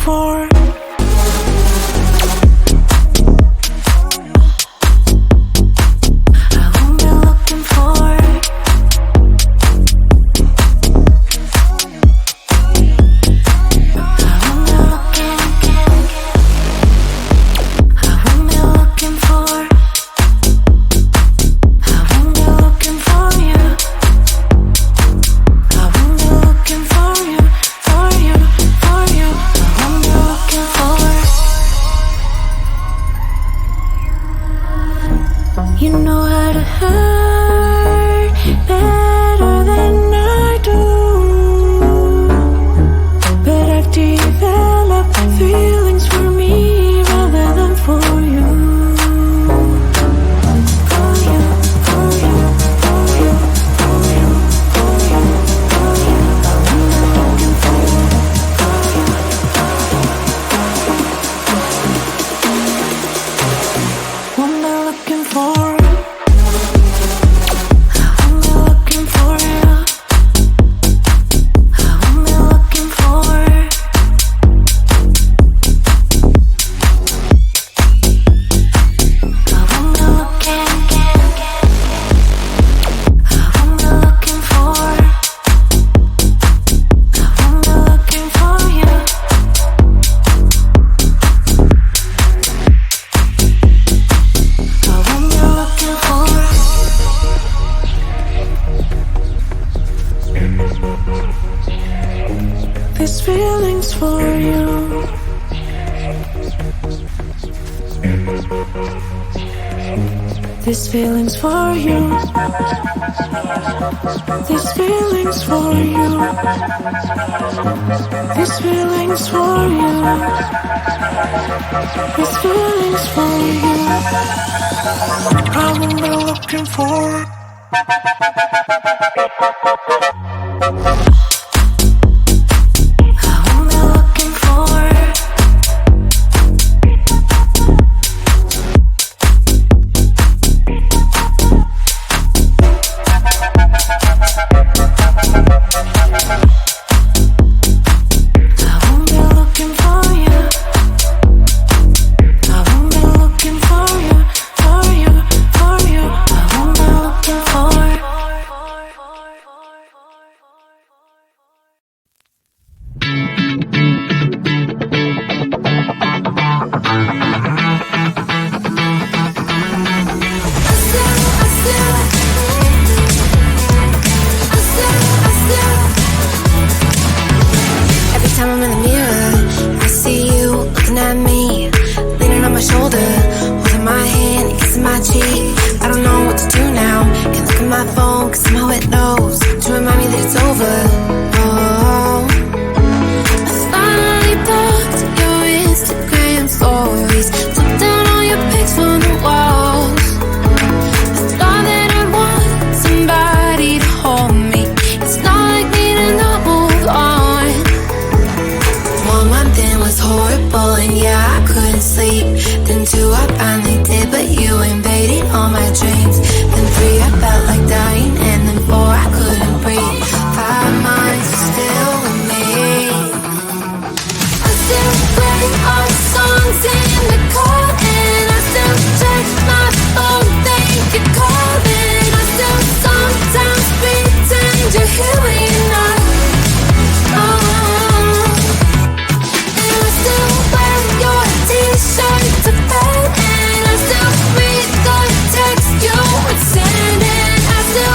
for? You know how to hurt better than I do, but I've developed feelings for me rather than for you. For you, for you, for you, for you, for you, for you. I'm looking for you, for you. What am I looking for? This feeling's for you. This feeling's for you. This feeling's for you. This feeling's for you. This feeling's for you. I'm only looking for. Time I'm in the mirror, I see you looking at me, leaning on my shoulder, holding my hand, kissing my cheek. I don't know what to do now. Can't look at my phone, cause somehow it knows to remind me that it's over. Oh, I finally blocked your Instagram stories, took down all your pics from the walls. I thought that I'd want somebody to hold me. It's not like me to not move on. 1 month in was horrible and yeah, I couldn't sleep. Then 2, I finally did, but you invaded all my dreams. Then 3, I felt like dying, and then 4, I couldn't breathe. 5 months still with me. I still play our songs in the car, and I still check my phone, think you're calling. I still sometimes pretend you're here when you're not. T-shirt to bed, and I still read the text you would send, and I still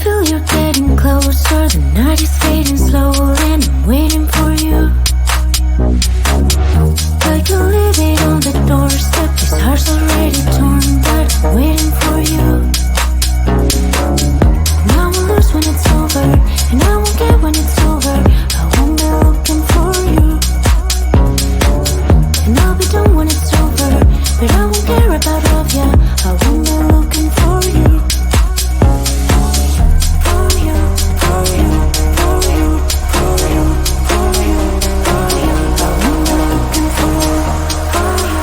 feel you're getting closer. The night is fading slowly and I'm waiting for you. Like you're living on the doorstep. This heart's already torn, but I'm waiting for you. And I will lose when it's over, and I won't get when it's over. I won't be looking for you. And I'll be done when it's over, but I won't care about love, yeah. I won't be looking for you. For you, for you, for you, for you, for you, for you. I won't be looking for you.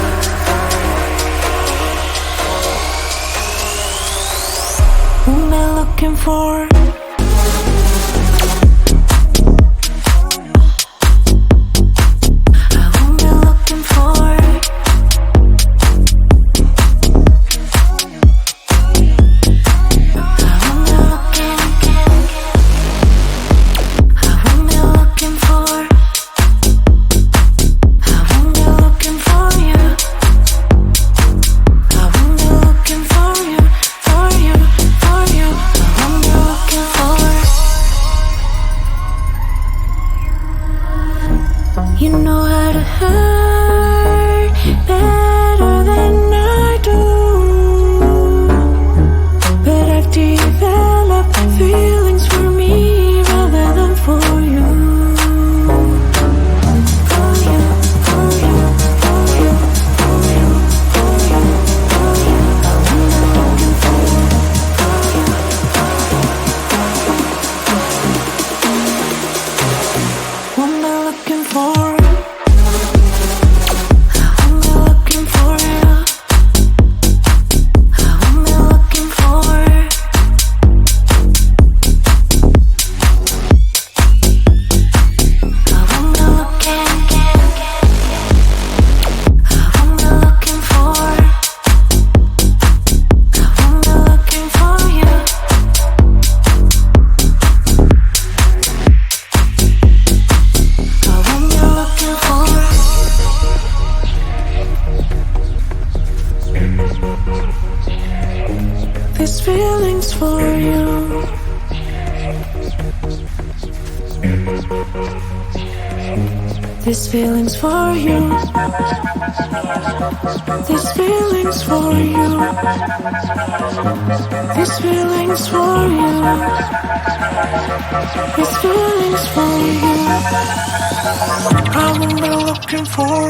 Won't be looking for. You know how to hurt better than I do, but I've developed feelings for me rather than for you. For you, for you, for you, for you, for you, for you. I'm looking for you. What am I looking for? This feeling's for you. This feeling's for you. This feeling's for you. This feeling's for you. This feeling's for you. I will be looking for.